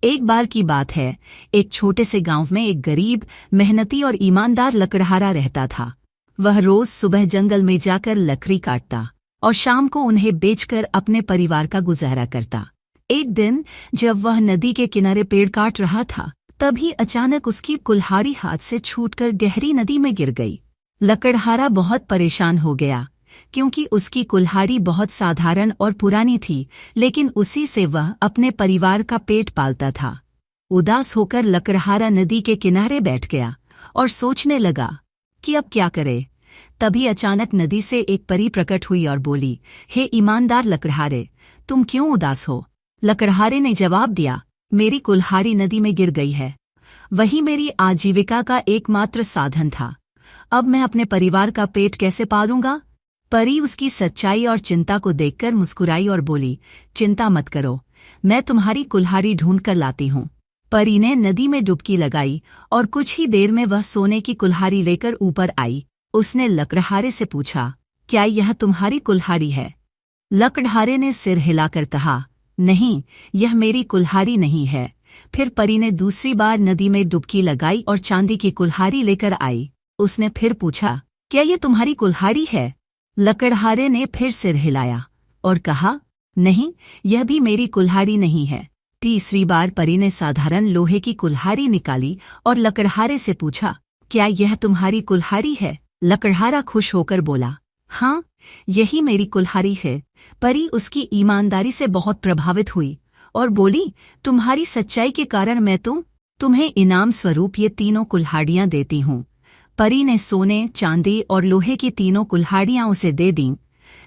एक बार की बात है, एक छोटे से गांव में एक गरीब, मेहनती और ईमानदार लकड़हारा रहता था। वह रोज सुबह जंगल में जाकर लकड़ी काटता और शाम को उन्हें बेचकर अपने परिवार का गुजारा करता। एक दिन जब वह नदी के किनारे पेड़ काट रहा था, तभी अचानक उसकी कुल्हाड़ी हाथ से छूटकर गहरी नदी में गिर गई। लकड़हारा बहुत परेशान हो गया, क्योंकि उसकी कुल्हाड़ी बहुत साधारण और पुरानी थी, लेकिन उसी से वह अपने परिवार का पेट पालता था। उदास होकर लकड़हारा नदी के किनारे बैठ गया और सोचने लगा कि अब क्या करे। तभी अचानक नदी से एक परी प्रकट हुई और बोली, हे ईमानदार लकड़हारे, तुम क्यों उदास हो? लकड़हारे ने जवाब दिया, मेरी कुल्हाड़ी नदी में गिर गई है। वही मेरी आजीविका का एकमात्र साधन था। अब मैं अपने परिवार का पेट कैसे पालूंगा? परी उसकी सच्चाई और चिंता को देखकर मुस्कुराई और बोली, चिंता मत करो, मैं तुम्हारी कुल्हाड़ी ढूंढ कर लाती हूँ। परी ने नदी में डुबकी लगाई और कुछ ही देर में वह सोने की कुल्हाड़ी लेकर ऊपर आई। उसने लकड़हारे से पूछा, क्या यह तुम्हारी कुल्हाड़ी है? लकड़हारे ने सिर हिलाकर कहा, नहीं, यह मेरी कुल्हाड़ी नहीं है। फिर परी ने दूसरी बार नदी में डुबकी लगाई और चांदी की कुल्हाड़ी लेकर आई। उसने फिर पूछा, क्या यह तुम्हारी कुल्हाड़ी है? लकड़हारे ने फिर सिर हिलाया और कहा, नहीं, यह भी मेरी कुल्हाड़ी नहीं है। तीसरी बार परी ने साधारण लोहे की कुल्हाड़ी निकाली और लकड़हारे से पूछा, क्या यह तुम्हारी कुल्हाड़ी है? लकड़हारा खुश होकर बोला, हाँ, यही मेरी कुल्हाड़ी है। परी उसकी ईमानदारी से बहुत प्रभावित हुई और बोली, तुम्हारी सच्चाई के कारण मैं तुम्हें इनाम स्वरूप ये तीनों कुल्हाड़ियाँ देती हूँ। परी ने सोने, चांदी और लोहे की तीनों कुल्हाड़ियाँ उसे दे दीं।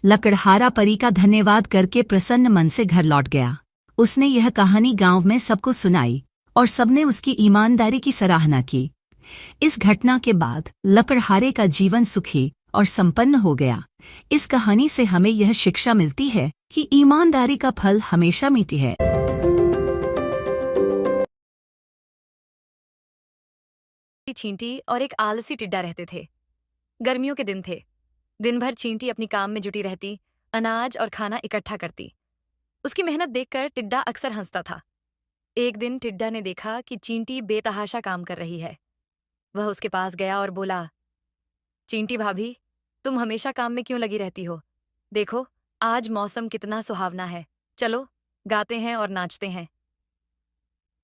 लकड़हारा परी का धन्यवाद करके प्रसन्न मन से घर लौट गया। उसने यह कहानी गांव में सबको सुनाई और सबने उसकी ईमानदारी की सराहना की। इस घटना के बाद लकड़हारे का जीवन सुखी और संपन्न हो गया। इस कहानी से हमें यह शिक्षा मिलती है कि ईमानदारी का फल हमेशा मीठी है। चींटी और एक आलसी टिड्डा रहते थे। गर्मियों के दिन थे। दिन भर चींटी अपनी काम में जुटी रहती, अनाज और खाना इकट्ठा करती। उसकी मेहनत देखकर टिड्डा अक्सर हंसता था। एक दिन टिड्डा ने देखा कि चींटी बेतहाशा काम कर रही है। वह उसके पास गया और बोला, चींटी भाभी, तुम हमेशा काम में क्यों लगी रहती हो? देखो, आज मौसम कितना सुहावना है। चलो, गाते हैं और नाचते हैं।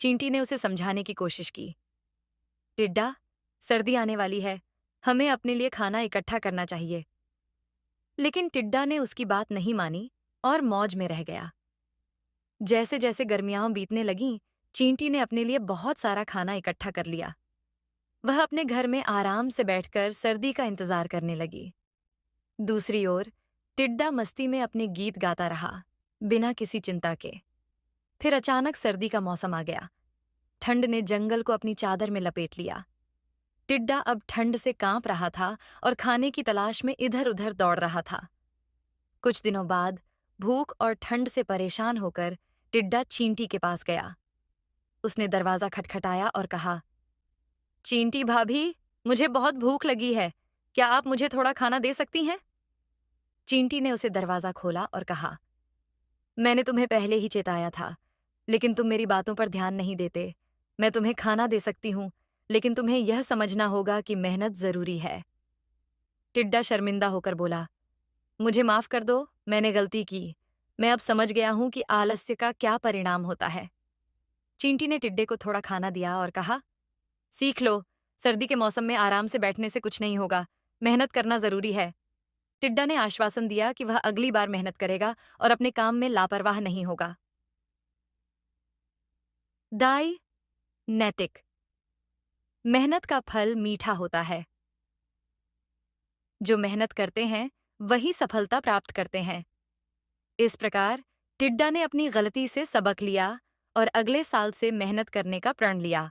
चींटी ने उसे समझाने की कोशिश की। टिड्डा, सर्दी आने वाली है, हमें अपने लिए खाना इकट्ठा करना चाहिए। लेकिन टिड्डा ने उसकी बात नहीं मानी और मौज में रह गया। जैसे जैसे गर्मियां बीतने लगीं, चींटी ने अपने लिए बहुत सारा खाना इकट्ठा कर लिया। वह अपने घर में आराम से बैठकर सर्दी का इंतजार करने लगी। दूसरी ओर टिड्डा मस्ती में अपने गीत गाता रहा, बिना किसी चिंता के। फिर अचानक सर्दी का मौसम आ गया। ठंड ने जंगल को अपनी चादर में लपेट लिया। टिड्डा अब ठंड से कांप रहा था और खाने की तलाश में इधर उधर दौड़ रहा था। कुछ दिनों बाद भूख और ठंड से परेशान होकर टिड्डा चींटी के पास गया। उसने दरवाजा खटखटाया और कहा, चींटी भाभी, मुझे बहुत भूख लगी है, क्या आप मुझे थोड़ा खाना दे सकती हैं? चींटी ने उसे दरवाजा खोला और कहा, मैंने तुम्हें पहले ही चेताया था, लेकिन तुम मेरी बातों पर ध्यान नहीं देते। मैं तुम्हें खाना दे सकती हूँ, लेकिन तुम्हें यह समझना होगा कि मेहनत जरूरी है। टिड्डा शर्मिंदा होकर बोला, मुझे माफ कर दो, मैंने गलती की। मैं अब समझ गया हूं कि आलस्य का क्या परिणाम होता है। चींटी ने टिड्डे को थोड़ा खाना दिया और कहा, सीख लो, सर्दी के मौसम में आराम से बैठने से कुछ नहीं होगा, मेहनत करना जरूरी है। टिड्डा ने आश्वासन दिया कि वह अगली बार मेहनत करेगा और अपने काम में लापरवाह नहीं होगा। दाई नैतिक। मेहनत का फल मीठा होता है। जो मेहनत करते हैं वही सफलता प्राप्त करते हैं। इस प्रकार टिड्डा ने अपनी गलती से सबक लिया और अगले साल से मेहनत करने का प्रण लिया।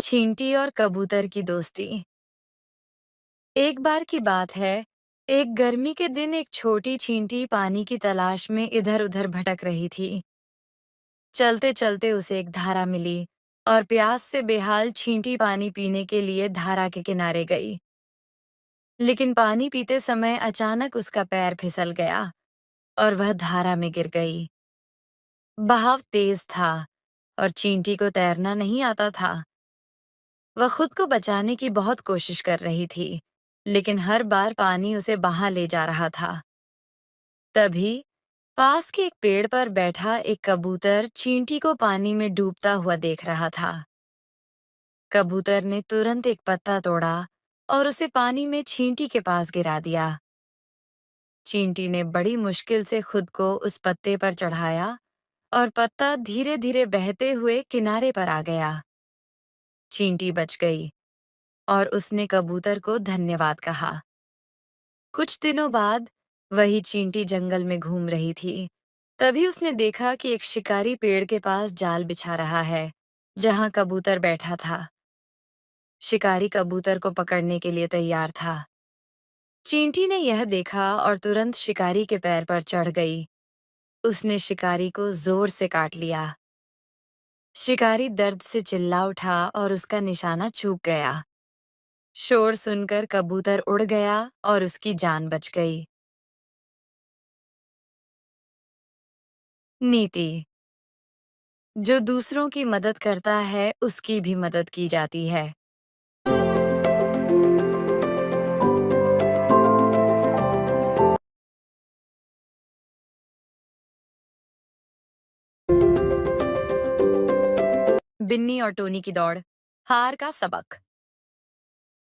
चींटी और कबूतर की दोस्ती। एक बार की बात है, एक गर्मी के दिन एक छोटी चींटी पानी की तलाश में इधर-उधर भटक रही थी। चलते-चलते उसे एक धारा मिली और प्यास से बेहाल चींटी पानी पीने के लिए धारा के किनारे गई। लेकिन पानी पीते समय अचानक उसका पैर फिसल गया और वह धारा में गिर गई। बहाव तेज था और चींटी को तैरना नहीं आता था। वह खुद को बचाने की बहुत कोशिश कर रही थी, लेकिन हर बार पानी उसे बहा ले जा रहा था। तभी पास के एक पेड़ पर बैठा एक कबूतर चींटी को पानी में डूबता हुआ देख रहा था। कबूतर ने तुरंत एक पत्ता तोड़ा और उसे पानी में चींटी के पास गिरा दिया। चींटी ने बड़ी मुश्किल से खुद को उस पत्ते पर चढ़ाया और पत्ता धीरे-धीरे बहते हुए किनारे पर आ गया। चींटी बच गई और उसने कबूतर को धन्यवाद कहा। कुछ दिनों बाद वही चींटी जंगल में घूम रही थी। तभी उसने देखा कि एक शिकारी पेड़ के पास जाल बिछा रहा है, जहां कबूतर बैठा था। शिकारी कबूतर को पकड़ने के लिए तैयार था। चींटी ने यह देखा और तुरंत शिकारी के पैर पर चढ़ गई। उसने शिकारी को जोर से काट लिया। शिकारी दर्द से चिल्ला उठा और उसका निशाना चूक गया। शोर सुनकर कबूतर उड़ गया और उसकी जान बच गई। नीति: जो दूसरों की मदद करता है, उसकी भी मदद की जाती है। बिन्नी और टोनी की दौड़। हार का सबक।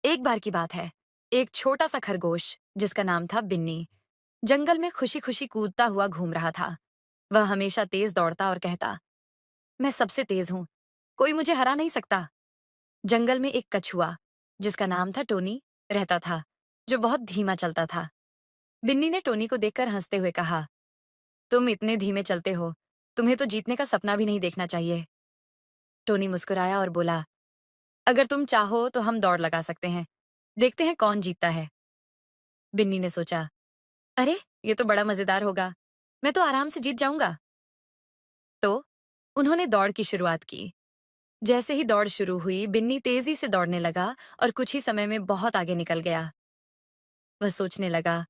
एक बार की बात है, एक छोटा सा खरगोश जिसका नाम था बिन्नी जंगल में खुशी-खुशी कूदता हुआ घूम रहा था। वह हमेशा तेज दौड़ता और कहता, मैं सबसे तेज हूँ, कोई मुझे हरा नहीं सकता। जंगल में एक कछुआ जिसका नाम था टोनी रहता था, जो बहुत धीमा चलता था। बिन्नी ने टोनी को देखकर हंसते हुए कहा, तुम इतने धीमे चलते हो, तुम्हें तो जीतने का सपना भी नहीं देखना चाहिए। टोनी मुस्कुराया और बोला, अगर तुम चाहो तो हम दौड़ लगा सकते हैं, देखते हैं कौन जीतता है। बिन्नी ने सोचा, अरे ये तो बड़ा मजेदार होगा, मैं तो आराम से जीत जाऊंगा। तो उन्होंने दौड़ की शुरुआत की। जैसे ही दौड़ शुरू हुई, बिन्नी तेजी से दौड़ने लगा और कुछ ही समय में बहुत आगे निकल गया। वह सोचने लगा,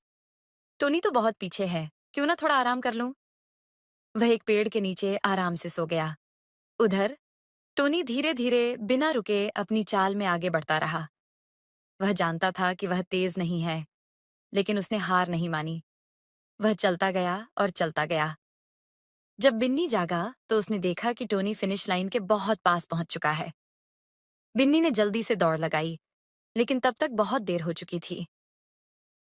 टोनी तो बहुत पीछे है, क्यों ना थोड़ा आराम कर लूं। वह एक पेड़ के नीचे आराम से सो गया। उधर टोनी धीरे-धीरे बिना रुके अपनी चाल में आगे बढ़ता रहा। वह जानता था कि वह तेज नहीं है, लेकिन उसने हार नहीं मानी। वह चलता गया और चलता गया। जब बिन्नी जागा तो उसने देखा कि टोनी फिनिश लाइन के बहुत पास पहुंच चुका है। बिन्नी ने जल्दी से दौड़ लगाई, लेकिन तब तक बहुत देर हो चुकी थी।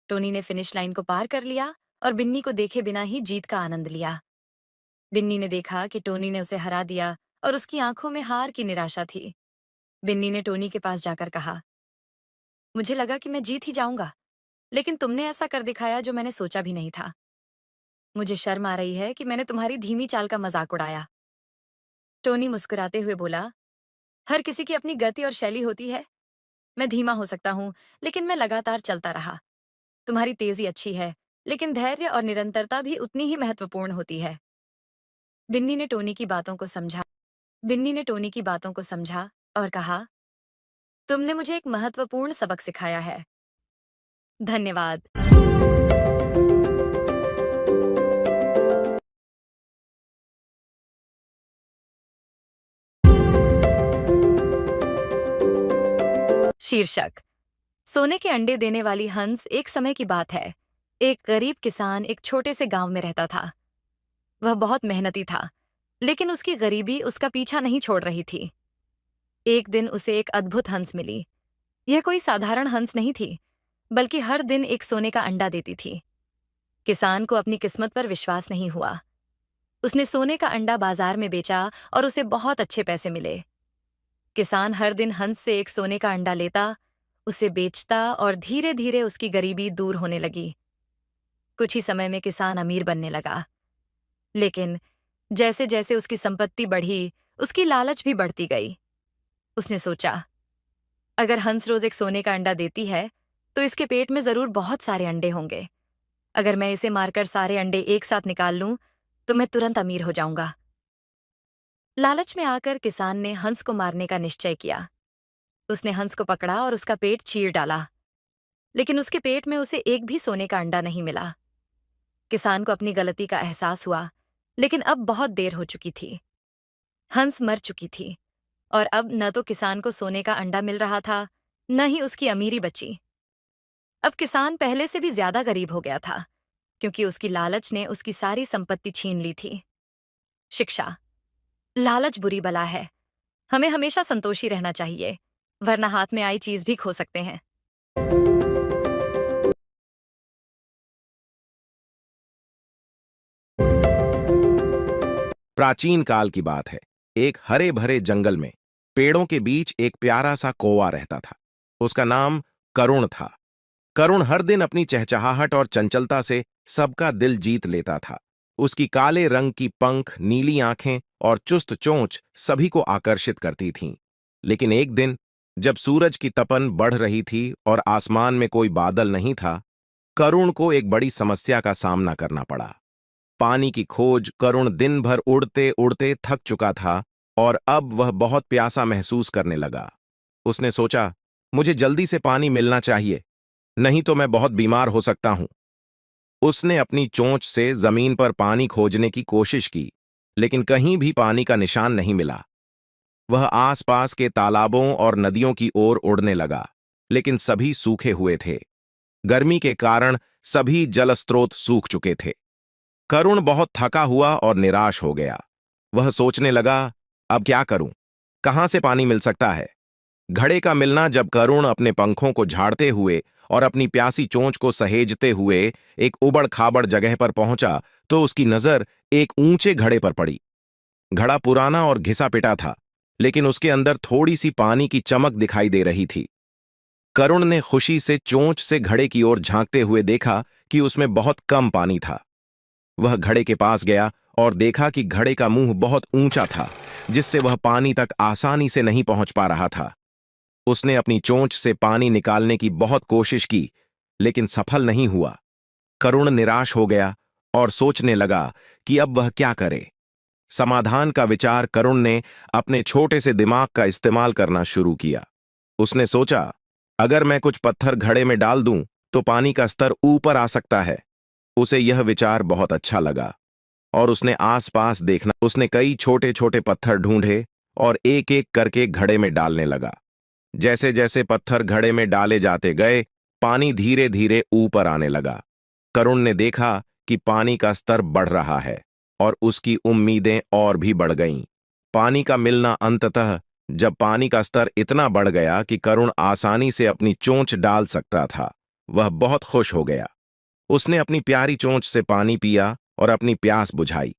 टोनी ने फिनिश लाइन को पार कर लिया और बिन्नी को देखे बिना ही जीत का आनंद लिया। बिन्नी ने देखा कि टोनी ने उसे हरा दिया और उसकी आंखों में हार की निराशा थी। बिन्नी ने टोनी के पास जाकर कहा, मुझे लगा कि मैं जीत ही जाऊंगा, लेकिन तुमने ऐसा कर दिखाया जो मैंने सोचा भी नहीं था। मुझे शर्म आ रही है कि मैंने तुम्हारी धीमी चाल का मजाक उड़ाया। टोनी मुस्कुराते हुए बोला, हर किसी की अपनी गति और शैली होती है। मैं धीमा हो सकता हूँ, लेकिन मैं लगातार चलता रहा। तुम्हारी तेजी अच्छी है, लेकिन धैर्य और निरंतरता भी उतनी ही महत्वपूर्ण होती है। बिन्नी ने टोनी की बातों को समझा। बिन्नी ने टोनी की बातों को समझा और कहा, तुमने मुझे एक महत्वपूर्ण सबक सिखाया है। धन्यवाद। शीर्षक: सोने के अंडे देने वाली हंस। एक समय की बात है, एक गरीब किसान एक छोटे से गांव में रहता था। वह बहुत मेहनती था, लेकिन उसकी गरीबी उसका पीछा नहीं छोड़ रही थी। एक दिन उसे एक अद्भुत हंस मिली। यह कोई साधारण हंस नहीं थी, बल्कि हर दिन एक सोने का अंडा देती थी। किसान को अपनी किस्मत पर विश्वास नहीं हुआ। उसने सोने का अंडा बाजार में बेचा और उसे बहुत अच्छे पैसे मिले। किसान हर दिन हंस से एक सोने का अंडा लेता, उसे बेचता और धीरे-धीरे उसकी गरीबी दूर होने लगी। कुछ ही समय में किसान अमीर बनने लगा। लेकिन जैसे-जैसे उसकी संपत्ति बढ़ी, उसकी लालच भी बढ़ती गई। उसने सोचा, अगर हंस रोज एक सोने का अंडा देती है तो इसके पेट में जरूर बहुत सारे अंडे होंगे। अगर मैं इसे मारकर सारे अंडे एक साथ निकाल लूं तो मैं तुरंत अमीर हो जाऊंगा। लालच में आकर किसान ने हंस को मारने का निश्चय किया। उसने हंस को पकड़ा और उसका पेट चीर डाला, लेकिन उसके पेट में उसे एक भी सोने का अंडा नहीं मिला। किसान को अपनी गलती का एहसास हुआ, लेकिन अब बहुत देर हो चुकी थी। हंस मर चुकी थी और अब न तो किसान को सोने का अंडा मिल रहा था, न ही उसकी अमीरी बची। अब किसान पहले से भी ज्यादा गरीब हो गया था, क्योंकि उसकी लालच ने उसकी सारी संपत्ति छीन ली थी। शिक्षा। लालच बुरी बला है। हमें हमेशा संतोषी रहना चाहिए, वरना हाथ में आई चीज भी खो सकते हैं। प्राचीन काल की बात है। एक हरे भरे जंगल में पेड़ों के बीच एक प्यारा सा कौवा रहता था। उसका नाम करुण था। करुण हर दिन अपनी चहचहाहट और चंचलता से सबका दिल जीत लेता था। उसकी काले रंग की पंख, नीली आंखें और चुस्त चोंच सभी को आकर्षित करती थीं। लेकिन एक दिन जब सूरज की तपन बढ़ रही थी और आसमान में कोई बादल नहीं था, करुण को एक बड़ी समस्या का सामना करना पड़ा। पानी की खोज। करुण दिन भर उड़ते उड़ते थक चुका था और अब वह बहुत प्यासा महसूस करने लगा। उसने सोचा, मुझे जल्दी से पानी मिलना चाहिए, नहीं तो मैं बहुत बीमार हो सकता हूं। उसने अपनी चोंच से जमीन पर पानी खोजने की कोशिश की, लेकिन कहीं भी पानी का निशान नहीं मिला। वह आसपास के तालाबों और नदियों की ओर उड़ने लगा, लेकिन सभी सूखे हुए थे। गर्मी के कारण सभी जल स्रोत सूख चुके थे। करुण बहुत थका हुआ और निराश हो गया। वह सोचने लगा, अब क्या करूं? कहां से पानी मिल सकता है? घड़े का मिलना। जब करुण अपने पंखों को झाड़ते हुए और अपनी प्यासी चोंच को सहेजते हुए एक उबड़-खाबड़ जगह पर पहुंचा, तो उसकी नजर एक ऊंचे घड़े पर पड़ी। घड़ा पुराना और घिसा-पिटा था, लेकिन उसके अंदर थोड़ी सी पानी की चमक दिखाई दे रही थी। करुण ने खुशी से चोंच से घड़े की ओर झांकते हुए देखा कि उसमें बहुत कम पानी था। वह घड़े के पास गया और देखा कि घड़े का मुंह बहुत ऊंचा था, जिससे वह पानी तक आसानी से नहीं पहुंच पा रहा था। उसने अपनी चोंच से पानी निकालने की बहुत कोशिश की, लेकिन सफल नहीं हुआ। करुण निराश हो गया और सोचने लगा कि अब वह क्या करे। समाधान का विचार करुण ने अपने छोटे से दिमाग का इस्तेमाल करना शुरू किया। उसने सोचा, अगर मैं कुछ पत्थर घड़े में डाल दूं तो पानी का स्तर ऊपर आ सकता है। उसे यह विचार बहुत अच्छा लगा और उसने आसपास देखना। उसने कई छोटे छोटे पत्थर ढूंढे और एक एक करके घड़े में डालने लगा। जैसे जैसे पत्थर घड़े में डाले जाते गए, पानी धीरे धीरे ऊपर आने लगा। करुण ने देखा कि पानी का स्तर बढ़ रहा है और उसकी उम्मीदें और भी बढ़ गईं। पानी का मिलना। अंततः जब पानी का स्तर इतना बढ़ गया कि करुण आसानी से अपनी चोंच डाल सकता था, वह बहुत खुश हो गया। उसने अपनी प्यारी चोंच से पानी पिया और अपनी प्यास बुझाई।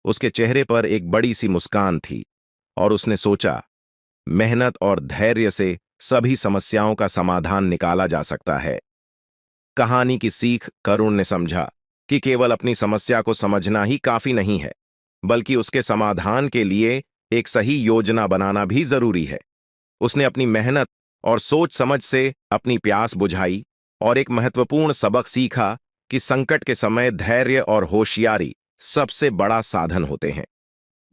उसके चेहरे पर एक बड़ी सी मुस्कान थी और उसने सोचा, मेहनत और धैर्य से सभी समस्याओं का समाधान निकाला जा सकता है। कहानी की सीख। करुण ने समझा कि केवल अपनी समस्या को समझना ही काफी नहीं है, बल्कि उसके समाधान के लिए एक सही योजना बनाना भी जरूरी है। उसने अपनी मेहनत और सोच समझ से अपनी प्यास बुझाई और एक महत्वपूर्ण सबक सीखा कि संकट के समय धैर्य और होशियारी सबसे बड़ा साधन होते हैं।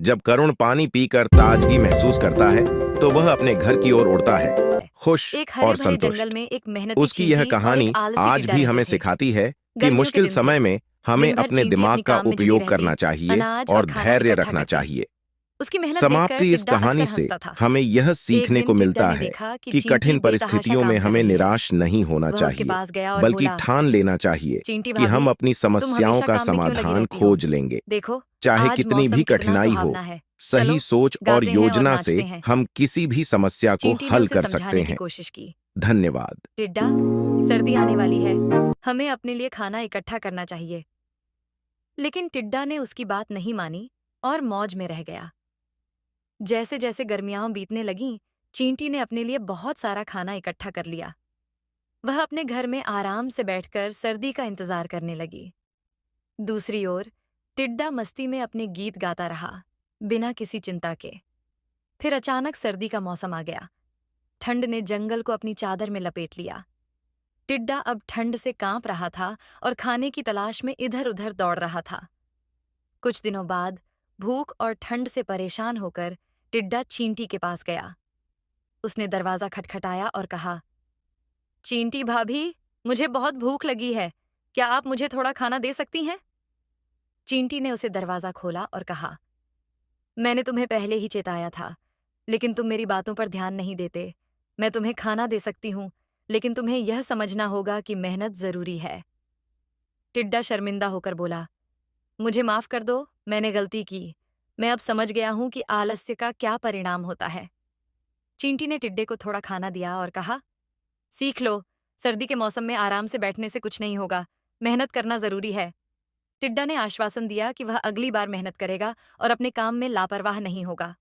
जब करुण पानी पीकर ताजगी महसूस करता है, तो वह अपने घर की ओर उड़ता है, खुश एक हरे और भरे जंगल संतुष्ट। में एक मेहनती उसकी यह चींटी और एक कहानी आलसी आज टिड्डा भी रहते हमें थे। सिखाती है कि गर्मियों के मुश्किल दिन थे। समय में हमें दिन भर अपने चींटी दिमाग अपनी का काम में जुटी उपयोग रहती, करना चाहिए अनाज और और खाना धैर्य इकट्ठा रखना करती। चाहिए। उसकी मेहनत देखकर समाप्ति। इस टिड्डा कहानी अक्सर से हंसता था। हमें यह एक सीखने दिन को टिड्डा मिलता ने है देखा कि कि चींटी कठिन बेतहाशा परिस्थितियों में काम कर हमें रही है। निराश नहीं होना वह उसके चाहिए, पास गया और बल्कि बोला, ठान लेना चाहिए चींटी कि हम भाभी, अपनी तुम समस्याओं हमेशा का काम में क्यों लगी समाधान रहती हो? खोज लेंगे। देखो, चाहे आज कितनी मौसम भी कितना कठिनाई हो, सुहावना है। सही चलो, सोच और गाते हैं और योजना से नाचते हैं। हम किसी भी समस्या को चींटी ने हल उसे कर सकते समझाने की हैं। कोशिश की। धन्यवाद। टिड्डा, सर्दी आने वाली है, हमें अपने लिए खाना इकट्ठा करना चाहिए। लेकिन टिड्डा ने उसकी बात नहीं मानी और मौज में रह गया। जैसे जैसे गर्मियां बीतने लगीं, चींटी ने अपने लिए बहुत सारा खाना इकट्ठा कर लिया। वह अपने घर में आराम से बैठकर सर्दी का इंतजार करने लगी। दूसरी ओर टिड्डा मस्ती में अपने गीत गाता रहा, बिना किसी चिंता के। फिर अचानक सर्दी का मौसम आ गया। ठंड ने जंगल को अपनी चादर में लपेट लिया। टिड्डा अब ठंड से कांप रहा था और खाने की तलाश में इधर-उधर दौड़ रहा था। कुछ दिनों बाद भूख और ठंड से परेशान होकर टिड्डा चींटी के पास गया। उसने दरवाजा खटखटाया और कहा, चींटी भाभी, मुझे बहुत भूख लगी है। क्या आप मुझे थोड़ा खाना दे सकती हैं? चींटी ने उसे दरवाजा खोला और कहा, मैंने तुम्हें पहले ही चेताया था, लेकिन तुम मेरी बातों पर ध्यान नहीं देते। मैं तुम्हें खाना दे सकती हूँ, लेकिन तुम्हें यह समझना होगा कि मेहनत जरूरी है। टिड्डा शर्मिंदा होकर बोला, मुझे माफ कर दो, मैंने गलती की। मैं अब समझ गया हूं कि आलस्य का क्या परिणाम होता है। चींटी ने टिड्डे को थोड़ा खाना दिया और कहा, सीख लो, सर्दी के मौसम में आराम से बैठने से कुछ नहीं होगा। मेहनत करना जरूरी है। टिड्डा ने आश्वासन दिया कि वह अगली बार मेहनत करेगा और अपने काम में लापरवाह नहीं होगा।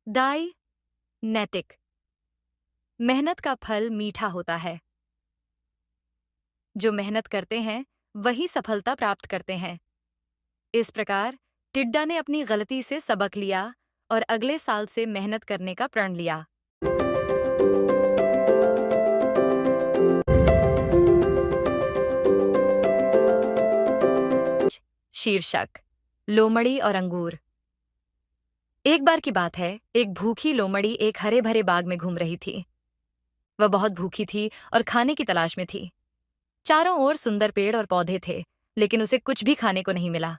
दाई नैतिक। मेहनत का फल मीठा होता है। जो मेहनत करते हैं वही सफलता प्राप्त करते हैं। इस प्रकार टिड्डा ने अपनी गलती से सबक लिया और अगले साल से मेहनत करने का प्रण लिया। शीर्षक, लोमड़ी और अंगूर। एक बार की बात है, एक भूखी लोमड़ी एक हरे भरे बाग में घूम रही थी। वह बहुत भूखी थी और खाने की तलाश में थी। चारों ओर सुंदर पेड़ और पौधे थे, लेकिन उसे कुछ भी खाने को नहीं मिला।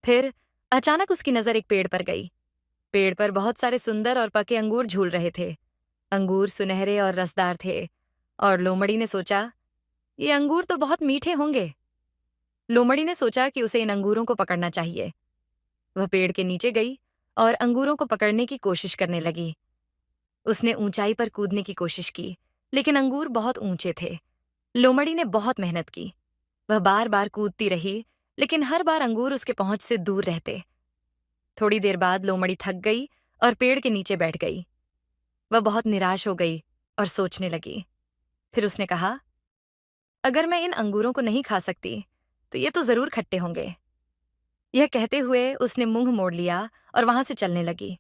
फिर अचानक उसकी नजर एक पेड़ पर गई। पेड़ पर बहुत सारे सुंदर और पके अंगूर झूल रहे थे। अंगूर सुनहरे और रसदार थे, और लोमड़ी ने सोचा, ये अंगूर तो बहुत मीठे होंगे। लोमड़ी ने सोचा कि उसे इन अंगूरों को पकड़ना चाहिए। वह पेड़ के नीचे गई और अंगूरों को पकड़ने की कोशिश करने लगी। उसने ऊंचाई पर कूदने की कोशिश की, लेकिन अंगूर बहुत ऊंचे थे। लोमड़ी ने बहुत मेहनत की। वह बार बार कूदती रही, लेकिन हर बार अंगूर उसके पहुंच से दूर रहते। थोड़ी देर बाद लोमड़ी थक गई और पेड़ के नीचे बैठ गई। वह बहुत निराश हो गई और सोचने लगी। फिर उसने कहा, अगर मैं इन अंगूरों को नहीं खा सकती तो ये तो जरूर खट्टे होंगे। यह कहते हुए उसने मुंह मोड़ लिया और वहां से चलने लगी।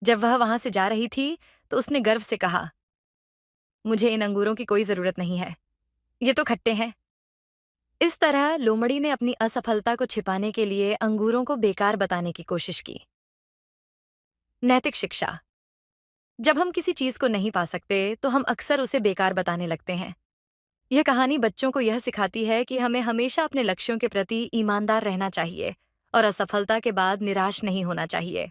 जब वह वहां से जा रही थी तो उसने गर्व से कहा, मुझे इन अंगूरों की कोई जरूरत नहीं है, ये तो खट्टे हैं। इस तरह लोमड़ी ने अपनी असफलता को छिपाने के लिए अंगूरों को बेकार बताने की कोशिश की। नैतिक शिक्षा। जब हम किसी चीज को नहीं पा सकते तो हम अक्सर उसे बेकार बताने लगते हैं। यह कहानी बच्चों को यह सिखाती है कि हमें हमेशा अपने लक्ष्यों के प्रति ईमानदार रहना चाहिए और असफलता के बाद निराश नहीं होना चाहिए।